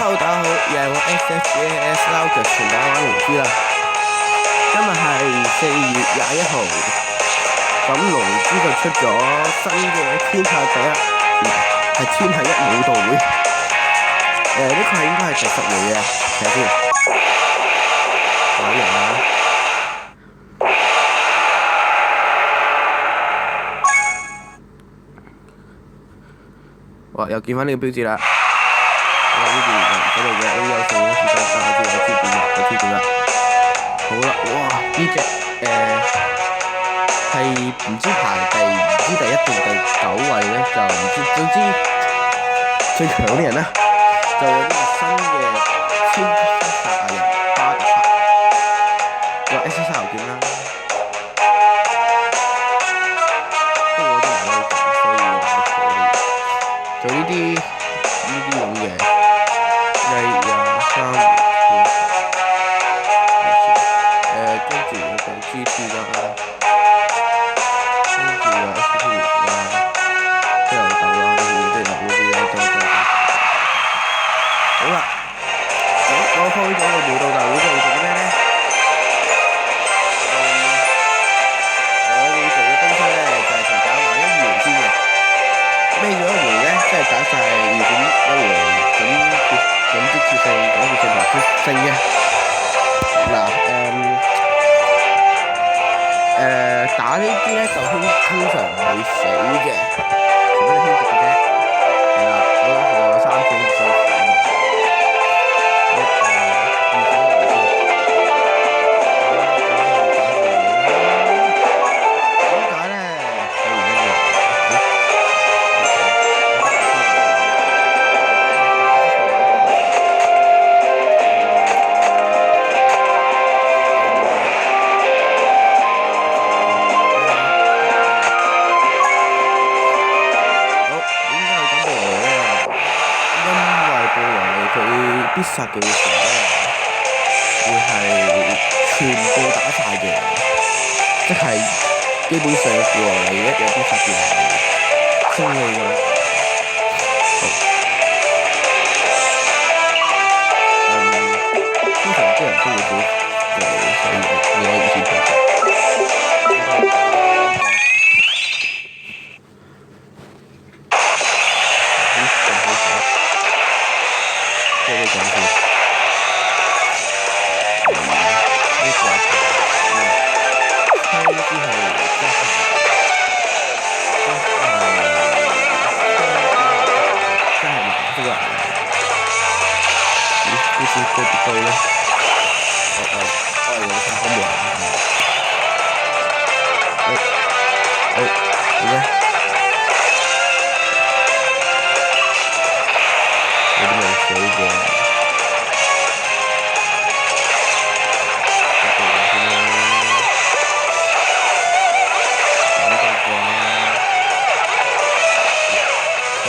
Hello，大家好，又係我 SSS 撈腳同大家玩龍珠啦。今日係4月21號，咁龍珠就出咗新嘅天下第一，唔係天下一武道會。呢個係應該係第10回嘅，睇下先。有人啊！哇！又見翻呢個標誌啦。呢邊嗰度嘅 A 有剩嘅時間，我知點啦。好啦，哇！呢隻係唔知排第1定第9位咧，就唔知。總之最強嘅人啦，就有呢個新嘅超級賽亞人巴特克，個 S 3點啦。不過我都唔係好講，所以我坐呢啲，做呢啲咁嘅。1、2、3、4、跟住有個 GT 啦，跟住有 ST 啦，之後豆啦，好啦，我開咗個武道大會之後做咩咧？我會做嘅東西咧就係從打1、2回先嘅。咩叫1回咧？即係打晒2點1回咁啲決勝同決勝嘅。嗱，打呢啲咧就通常唔會死嘅，除非你輕敵嘅啫。係啦，好啦，仲有3次先死。必殺技嘅時候咧，會係全部打晒嘅，即係基本上布羅尼一有必殺技係勝利㗎啦。通常啲人都會做所以你可以先做。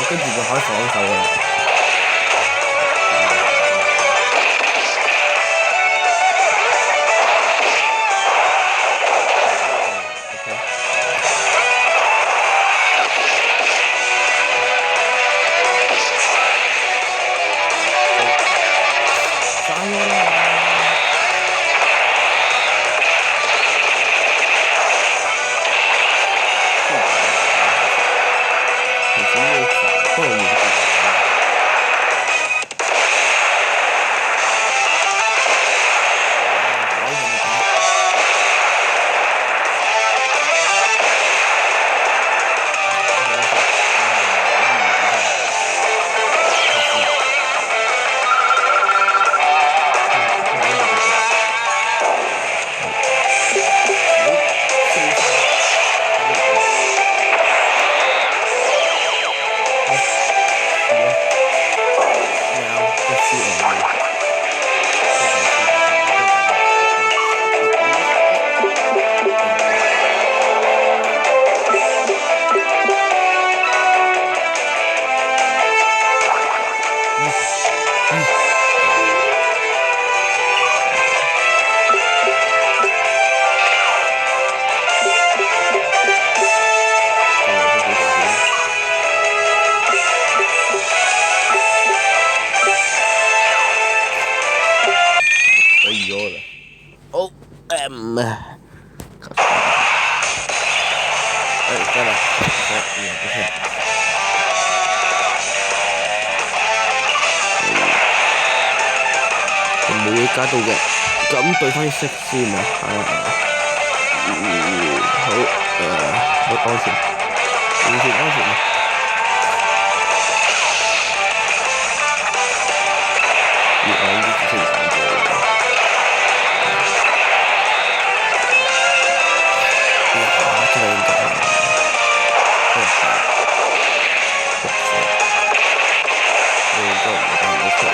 跟住就可以防守㗎啦。M，得啦，不是，冇嘢加到嘅，咁對翻色先啊，好，好安全，完全安全啊！我呢啲之前講過啦，真係應該唔出嚟。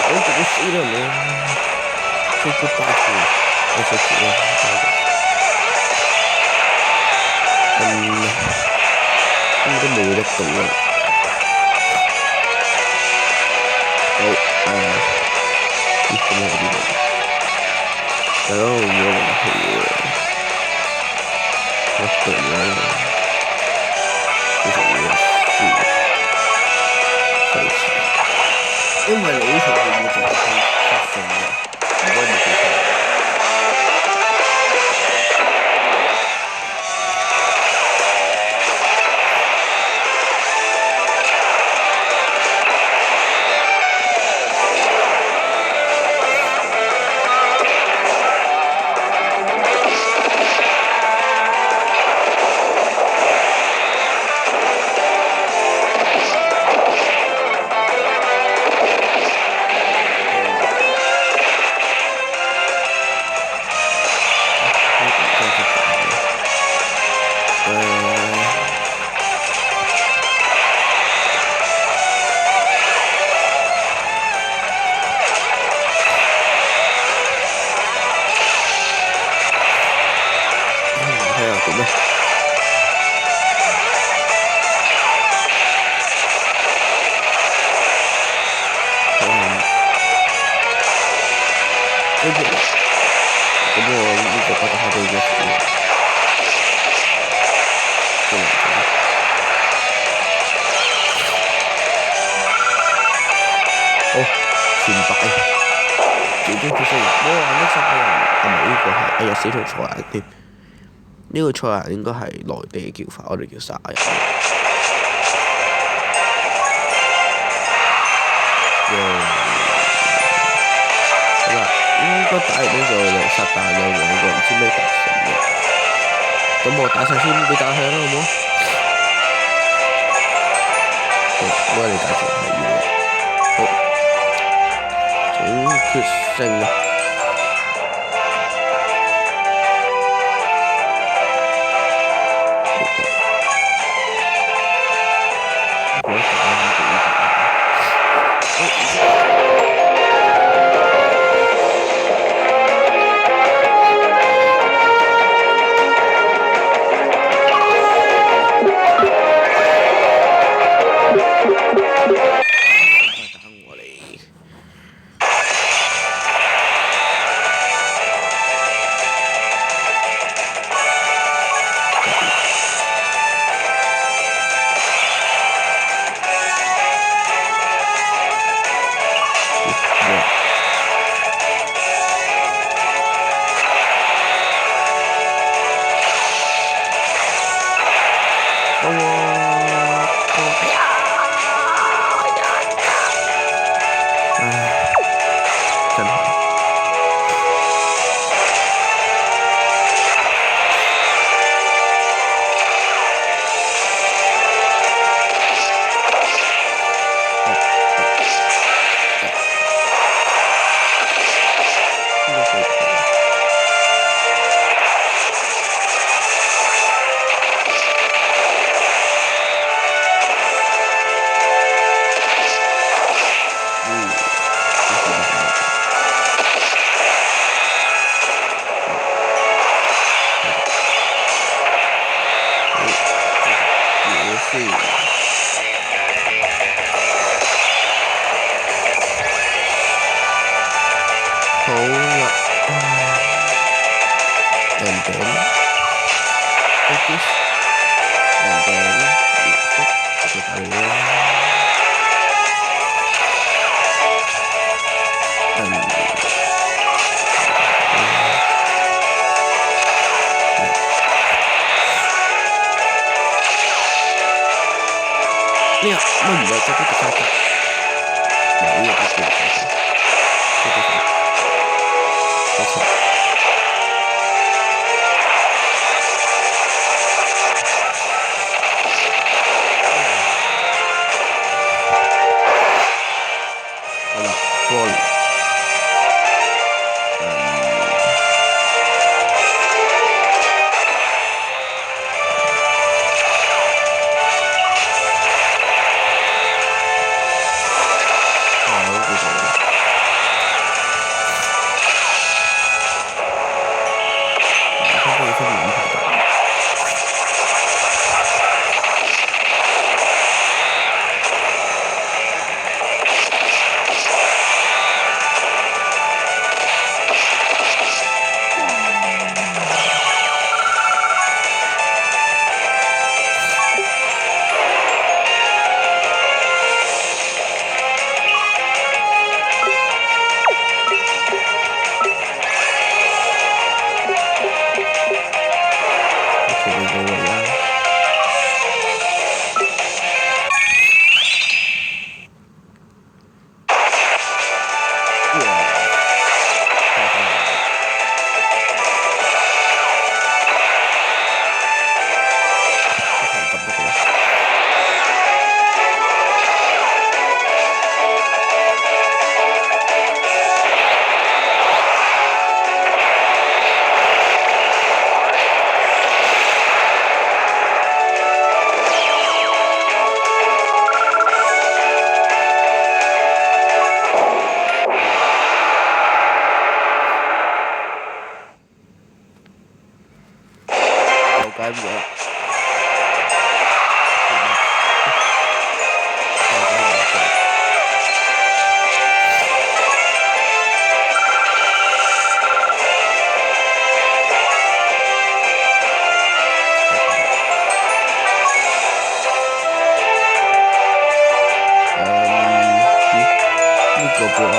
我怎么死了呢？这个大图，我说死了，都冇得動啦。好，呢個咩呢度？大佬冇人去喎，我對啦，其實冇事，費事。因為你呢條係要做到確信嘅，如果冇記錯。全敗，最終決勝，呢三個人係咪呢個係？哎呀死條賽亞添，呢個賽亞應該係內地嘅叫法，我哋叫沙亞。好啦，應該打完呢個就撒旦有兩個唔知咩特性嘅，咁我打晒先俾打佢啦，好唔好？好，我哋打住係要嘅。好。總決勝啊！呢個乜唔係執啲特登冇呢個不叫好似好啦，玻璃解唔到啦。呢個布偶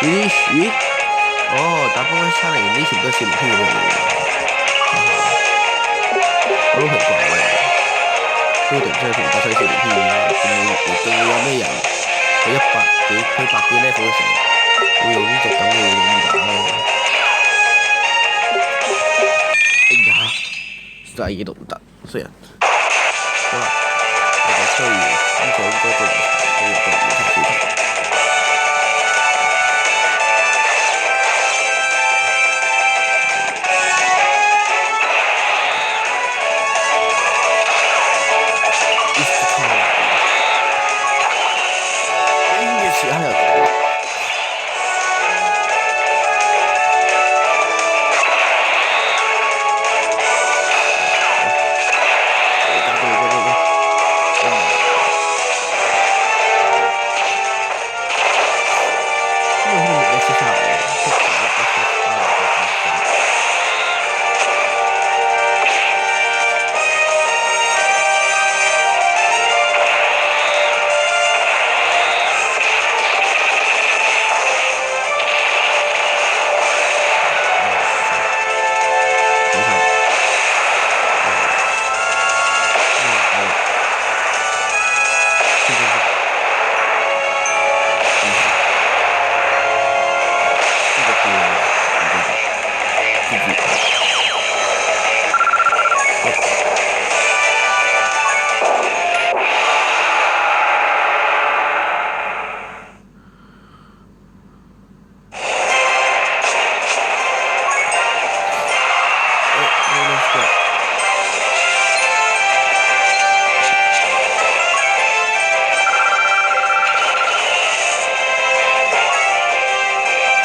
咦？哦，打波沙嚟呢全部都係4連嘅嚟嘅，我都奇怪嘅，都突然之間同打西4連仲會有咩人喺100幾 level 嘅時候會用呢隻咁嘅嘢打咧？哎呀，細嘢都唔得，衰人。好啦，我哋需要呢個應該都唔錯。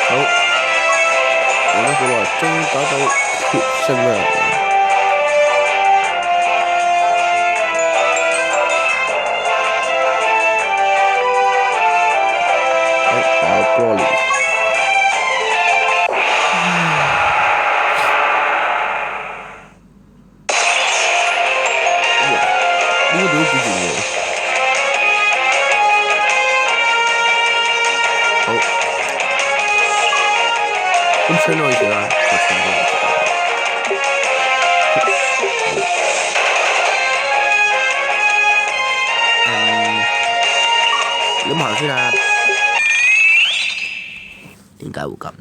好，玩咗好耐，終於打到決勝啦！有玻璃。哇！呢個都幾勁喎。好，咁吹多一些啦，再吹多一些。咁行先啦。點解會咁㗎？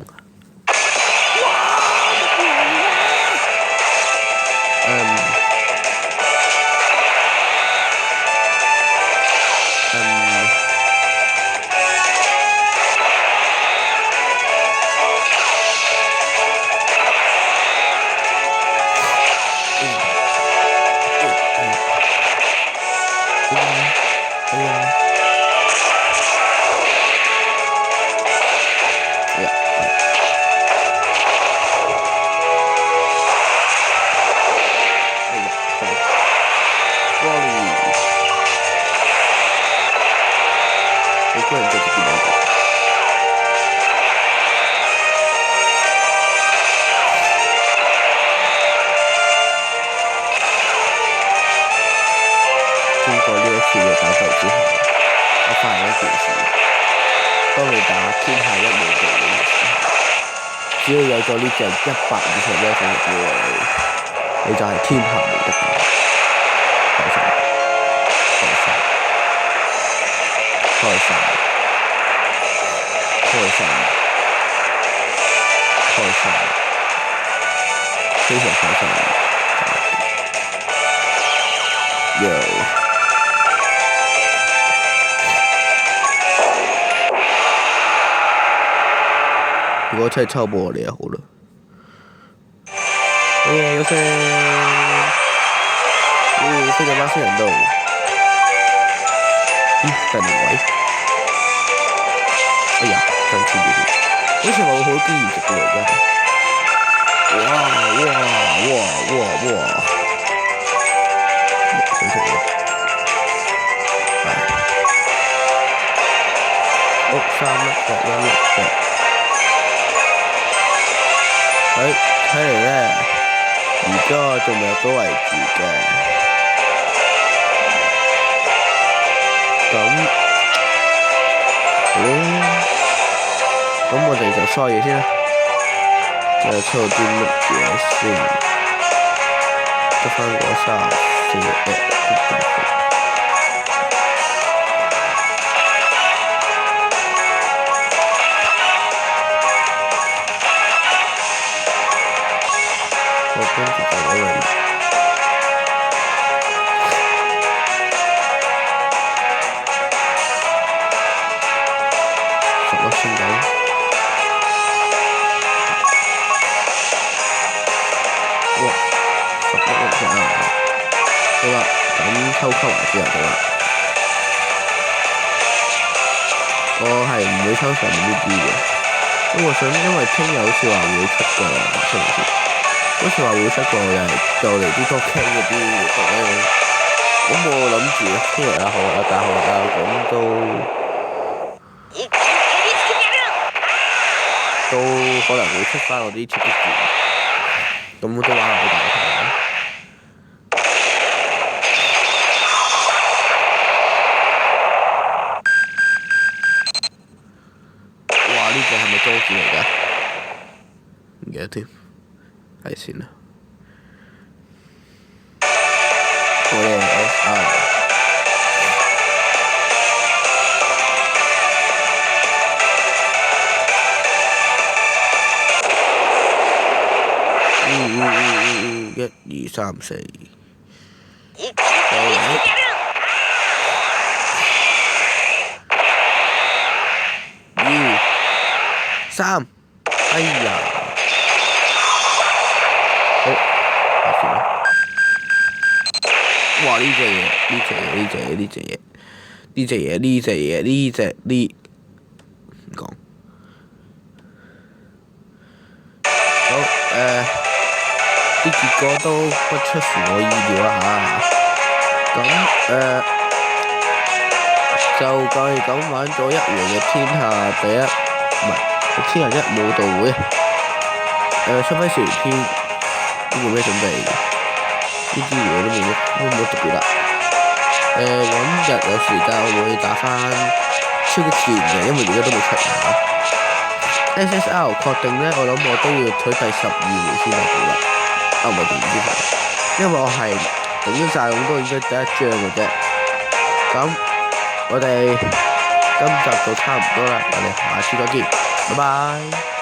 經過呢一次嘅打鬥之後，我發現一件事：當你打天下一武道嘅時候，只要有咗呢隻100以上呢種嘅武器，你就係天下無敵嘅。開心，開心，開心，開心，開心，非常開心。如果真係抽波你就好啦。有聲，飛到巴士人度。第零位。哎呀，爭啲啲。好似我好經驗值喎而家。哇！想食嘢。好，3粒石，1粒石。睇嚟咧，而家仲未入到位置嘅。咁我哋就梳嘢先啦。就抽啲乜嘢先？得返個34。跟住就攞嚟10粒先到。哇！10粒就啱啦。好啦，咁抽級完之後好啦。我係唔會抽上面呢啲嘅，咁我想因為聽日好似話會出個星期先。好似話會出個就嚟啲多 K 嗰啲活動咧，咁我諗住聽日好啊，大學啊，咁都可能會出翻我啲貼紙，咁都玩下好大台。哇！呢個係咪裝置嚟㗎？唔記得添。睇先啦。我哋1、2、3、4。2、3，哎呀！好，下先啦。哇！呢隻嘢，唔講。好，啲結果都不出乎我意料啦嚇。咁就講係咁玩咗1回嘅天下第一，唔係天下一武道會。出揮少篇都冇咩準備，呢啲嘢都冇特別啦。揾日有時間我會打翻超級自然嘅，因為而家都冇出啊。SSR 確定呢，我諗我都要取第12回先得到啦。唔係第2回，因為我係頂咗晒咁多，應該第1章嘅啫。咁我哋今集就差唔多啦，我哋下次再見，拜拜。